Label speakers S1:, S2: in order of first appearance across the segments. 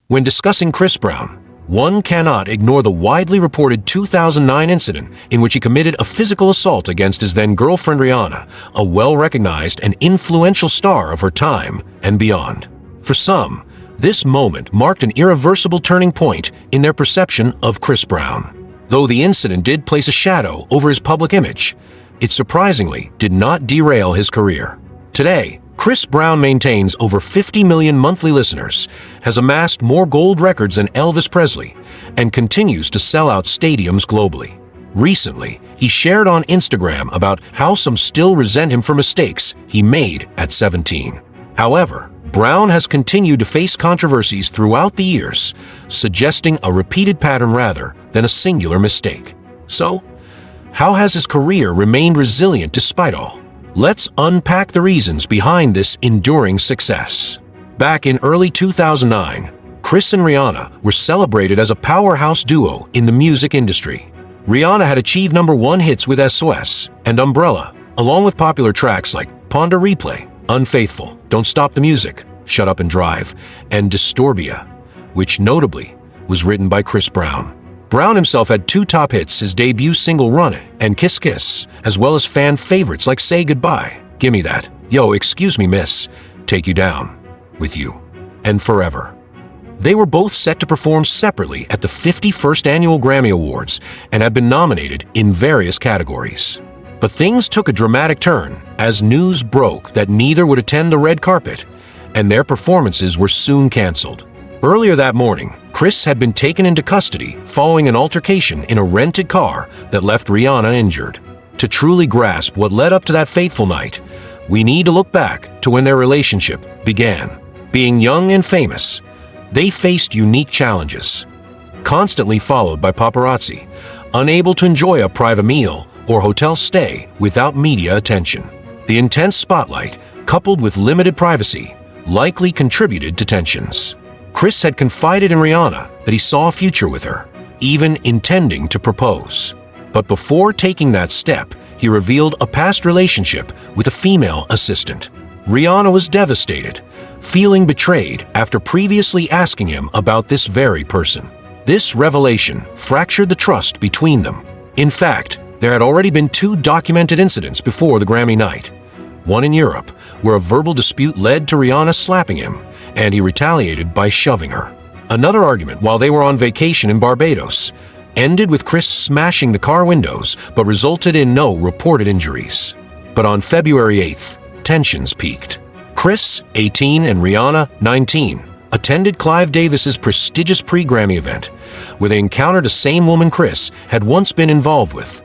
S1: When discussing Chris Brown, one cannot ignore the widely reported 2009 incident in which he committed a physical assault against his then-girlfriend Rihanna, a well-recognized and influential star of her time and beyond. For some, this moment marked an irreversible turning point in their perception of Chris Brown. Though the incident did place a shadow over his public image, it surprisingly did not derail his career. Today, Chris Brown maintains over 50 million monthly listeners, has amassed more gold records than Elvis Presley, and continues to sell out stadiums globally. Recently, he shared on Instagram about how some still resent him for mistakes he made at 17. However, Brown has continued to face controversies throughout the years, suggesting a repeated pattern rather than a singular mistake. So, how has his career remained resilient despite all? Let's unpack the reasons behind this enduring success. Back in early 2009, Chris and Rihanna were celebrated as a powerhouse duo in the music industry. Rihanna had achieved #1 hits with SOS and Umbrella, along with popular tracks like Ponder Replay, Unfaithful, Don't Stop the Music, Shut Up and Drive, and Disturbia, which notably was written by Chris Brown. Brown himself had 2 top hits, his debut single Run It and Kiss Kiss, as well as fan favorites like Say Goodbye, Gimme That, Yo, Excuse Me Miss, Take You Down, With You, and Forever. They were both set to perform separately at the 51st Annual Grammy Awards and had been nominated in various categories. But things took a dramatic turn as news broke that neither would attend the red carpet, and their performances were soon canceled. Earlier that morning, Chris had been taken into custody following an altercation in a rented car that left Rihanna injured. To truly grasp what led up to that fateful night, we need to look back to when their relationship began. Being young and famous, they faced unique challenges. Constantly followed by paparazzi, unable to enjoy a private meal or hotel stay without media attention. The intense spotlight, coupled with limited privacy, likely contributed to tensions. Chris had confided in Rihanna that he saw a future with her, even intending to propose. But before taking that step, he revealed a past relationship with a female assistant. Rihanna was devastated, feeling betrayed after previously asking him about this very person. This revelation fractured the trust between them. In fact, there had already been 2 documented incidents before the Grammy night. One in Europe, where a verbal dispute led to Rihanna slapping him, and he retaliated by shoving her. Another argument while they were on vacation in Barbados ended with Chris smashing the car windows but resulted in no reported injuries. But on February 8th, tensions peaked. Chris, 18, and Rihanna, 19, attended Clive Davis's prestigious pre-Grammy event, where they encountered a same woman Chris had once been involved with,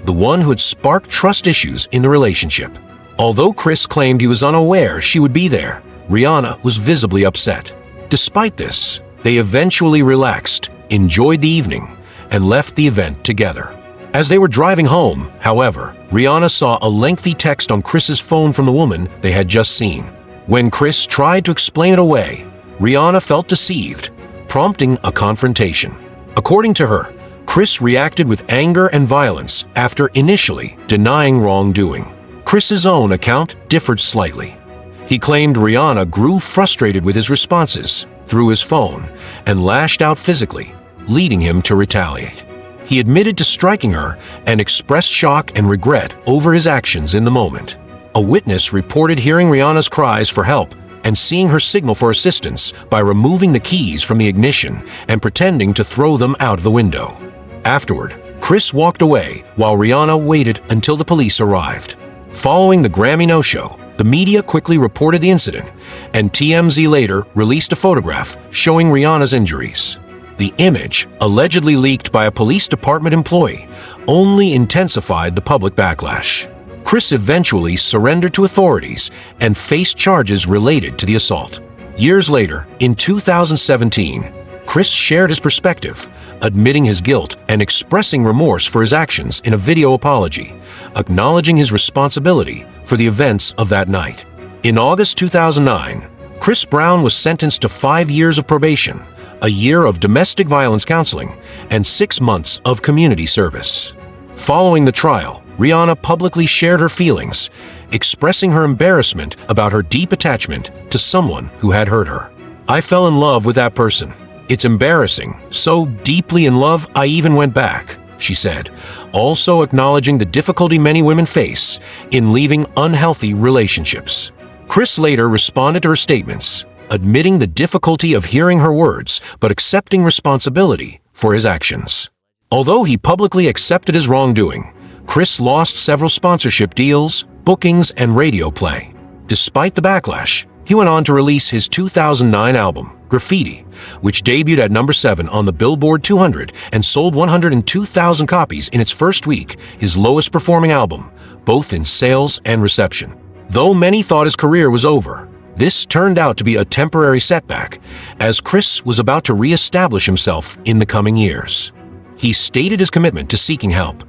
S1: the one who had sparked trust issues in the relationship. Although Chris claimed he was unaware she would be there, Rihanna was visibly upset. Despite this, they eventually relaxed, enjoyed the evening, and left the event together. As they were driving home, however, Rihanna saw a lengthy text on Chris's phone from the woman they had just seen. When Chris tried to explain it away, Rihanna felt deceived, prompting a confrontation. According to her, Chris reacted with anger and violence after initially denying wrongdoing. Chris's own account differed slightly. He claimed Rihanna grew frustrated with his responses through his phone and lashed out physically, leading him to retaliate. He admitted to striking her and expressed shock and regret over his actions in the moment. A witness reported hearing Rihanna's cries for help and seeing her signal for assistance by removing the keys from the ignition and pretending to throw them out of the window. Afterward, Chris walked away while Rihanna waited until the police arrived. Following the Grammy no-show, the media quickly reported the incident, and TMZ later released a photograph showing Rihanna's injuries. The image, allegedly leaked by a police department employee, only intensified the public backlash. Chris eventually surrendered to authorities and faced charges related to the assault. Years later, in 2017, Chris shared his perspective, admitting his guilt and expressing remorse for his actions in a video apology, acknowledging his responsibility for the events of that night. In August 2009, Chris Brown was sentenced to 5 years of probation, a year of domestic violence counseling, and 6 months of community service. Following the trial, Rihanna publicly shared her feelings, expressing her embarrassment about her deep attachment to someone who had hurt her. "I fell in love with that person. It's embarrassing. So deeply in love, I even went back," she said, also acknowledging the difficulty many women face in leaving unhealthy relationships. Chris later responded to her statements, admitting the difficulty of hearing her words but accepting responsibility for his actions. Although he publicly accepted his wrongdoing, Chris lost several sponsorship deals, bookings, and radio play. Despite the backlash, he went on to release his 2009 album, Graffiti, which debuted at number 7 on the Billboard 200 and sold 102,000 copies in its first week, his lowest performing album, both in sales and reception. Though many thought his career was over, this turned out to be a temporary setback, as Chris was about to re-establish himself in the coming years. He stated his commitment to seeking help,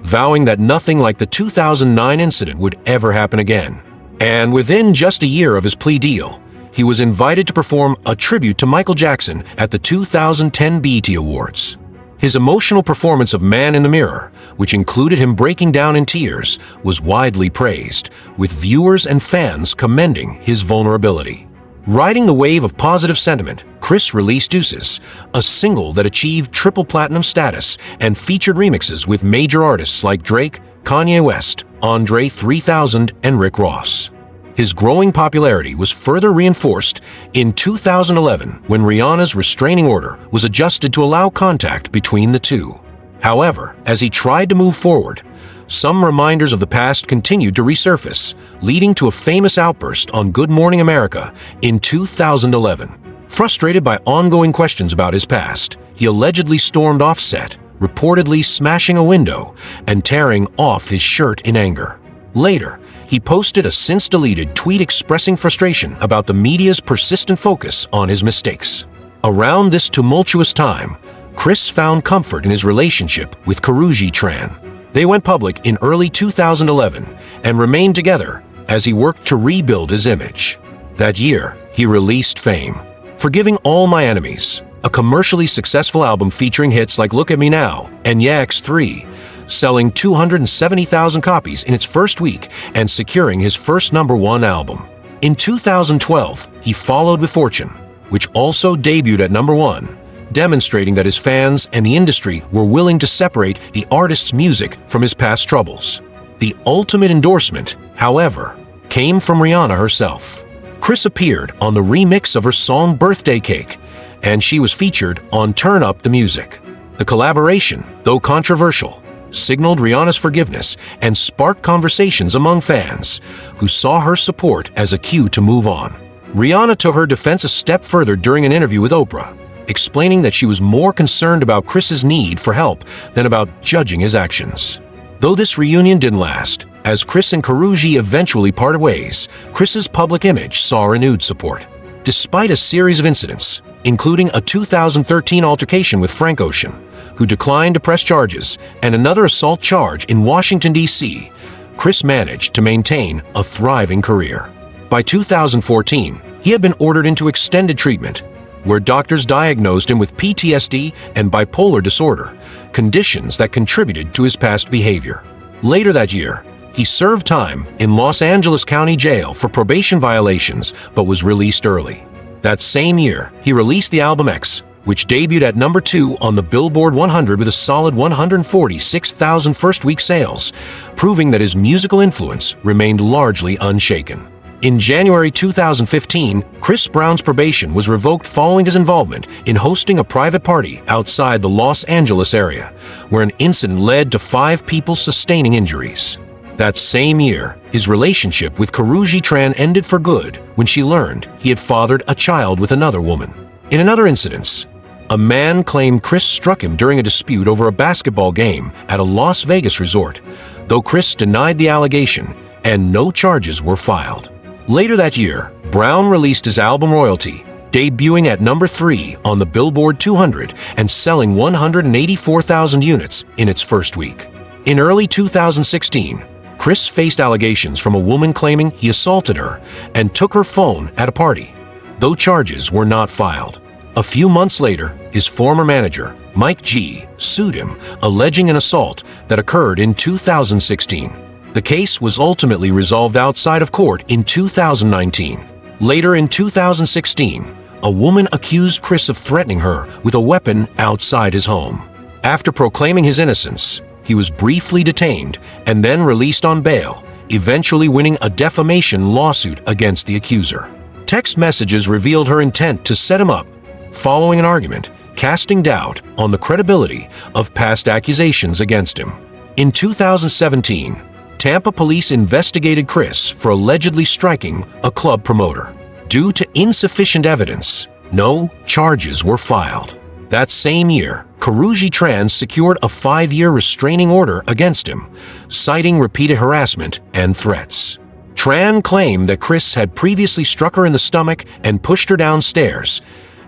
S1: vowing that nothing like the 2009 incident would ever happen again. And within just a year of his plea deal, he was invited to perform a tribute to Michael Jackson at the 2010 BET Awards. His emotional performance of Man in the Mirror, which included him breaking down in tears, was widely praised, with viewers and fans commending his vulnerability. Riding the wave of positive sentiment, Chris released Deuces, a single that achieved triple platinum status and featured remixes with major artists like Drake, Kanye West, Andre 3000, and Rick Ross. His growing popularity was further reinforced in 2011 when Rihanna's restraining order was adjusted to allow contact between the two. However, as he tried to move forward, some reminders of the past continued to resurface, leading to a famous outburst on Good Morning America in 2011. Frustrated by ongoing questions about his past, he allegedly stormed off set, reportedly smashing a window and tearing off his shirt in anger. Later, he posted a since-deleted tweet expressing frustration about the media's persistent focus on his mistakes. Around this tumultuous time, Chris found comfort in his relationship with Karrueche Tran. They went public in early 2011 and remained together as he worked to rebuild his image. That year, he released Fame, Forgiving All My Enemies, a commercially successful album featuring hits like Look at Me Now and Yeah X3, selling 270,000 copies in its first week and securing his first #1 album. In 2012, he followed with Fortune, which also debuted at #1, demonstrating that his fans and the industry were willing to separate the artist's music from his past troubles. The ultimate endorsement, however, came from Rihanna herself. Chris appeared on the remix of her song Birthday Cake, and she was featured on Turn Up the Music. The collaboration, though controversial, signaled Rihanna's forgiveness and sparked conversations among fans, who saw her support as a cue to move on. Rihanna took her defense a step further during an interview with Oprah, explaining that she was more concerned about Chris's need for help than about judging his actions. Though this reunion didn't last, as Chris and Karrueche eventually parted ways, Chris's public image saw renewed support. Despite a series of incidents, including a 2013 altercation with Frank Ocean, who declined to press charges, and another assault charge in Washington, D.C., Chris managed to maintain a thriving career. By 2014, he had been ordered into extended treatment, where doctors diagnosed him with PTSD and bipolar disorder, conditions that contributed to his past behavior. Later that year, he served time in Los Angeles County Jail for probation violations but was released early. That same year, he released the album X, which debuted at #2 on the Billboard 100 with a solid 146,000 first-week sales, proving that his musical influence remained largely unshaken. In January 2015, Chris Brown's probation was revoked following his involvement in hosting a private party outside the Los Angeles area, where an incident led to 5 people sustaining injuries. That same year, his relationship with Karrueche Tran ended for good when she learned he had fathered a child with another woman. In another incident, a man claimed Chris struck him during a dispute over a basketball game at a Las Vegas resort, though Chris denied the allegation and no charges were filed. Later that year, Brown released his album Royalty, debuting at #3 on the Billboard 200 and selling 184,000 units in its first week. In early 2016, Chris faced allegations from a woman claiming he assaulted her and took her phone at a party, though charges were not filed. A few months later, his former manager, Mike G., sued him, alleging an assault that occurred in 2016. The case was ultimately resolved outside of court in 2019. Later in 2016, a woman accused Chris of threatening her with a weapon outside his home. After proclaiming his innocence, he was briefly detained and then released on bail, eventually winning a defamation lawsuit against the accuser. Text messages revealed her intent to set him up, following an argument, casting doubt on the credibility of past accusations against him. In 2017, Tampa police investigated Chris for allegedly striking a club promoter. Due to insufficient evidence, no charges were filed. That same year, Karrueche Tran secured a 5-year restraining order against him, citing repeated harassment and threats. Tran claimed that Chris had previously struck her in the stomach and pushed her downstairs,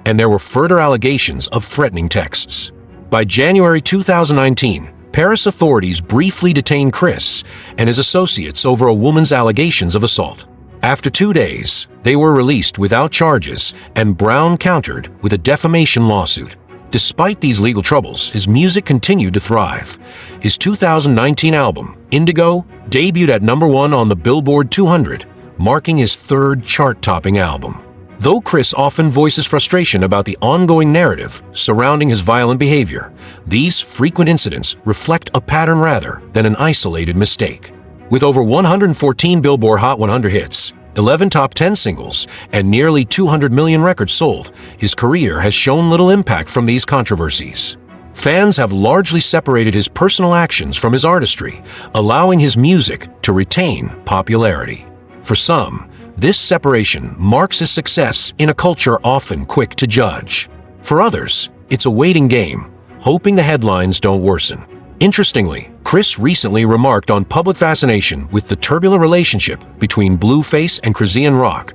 S1: and there were further allegations of threatening texts. By January 2019, Paris authorities briefly detained Chris and his associates over a woman's allegations of assault. After 2 days, they were released without charges, and Brown countered with a defamation lawsuit. Despite these legal troubles, his music continued to thrive. His 2019 album, Indigo, debuted at #1 on the Billboard 200, marking his 3rd chart-topping album. Though Chris often voices frustration about the ongoing narrative surrounding his violent behavior, these frequent incidents reflect a pattern rather than an isolated mistake. With over 114 Billboard Hot 100 hits, 11 top 10 singles, and nearly 200 million records sold, his career has shown little impact from these controversies. Fans have largely separated his personal actions from his artistry, allowing his music to retain popularity. For some, this separation marks his success in a culture often quick to judge. For others, it's a waiting game, hoping the headlines don't worsen. Interestingly, Chris recently remarked on public fascination with the turbulent relationship between Blueface and Chrisian rock,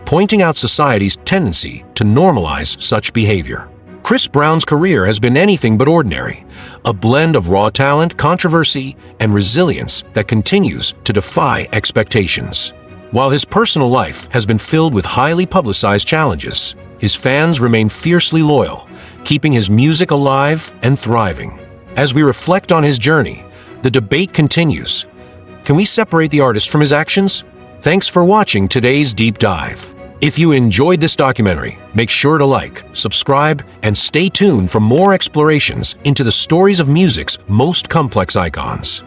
S1: pointing out society's tendency to normalize such behavior. Chris Brown's career has been anything but ordinary, a blend of raw talent, controversy, and resilience that continues to defy expectations. While his personal life has been filled with highly publicized challenges, his fans remain fiercely loyal, keeping his music alive and thriving. As we reflect on his journey, the debate continues. Can we separate the artist from his actions? Thanks for watching today's deep dive. If you enjoyed this documentary, make sure to like, subscribe, and stay tuned for more explorations into the stories of music's most complex icons.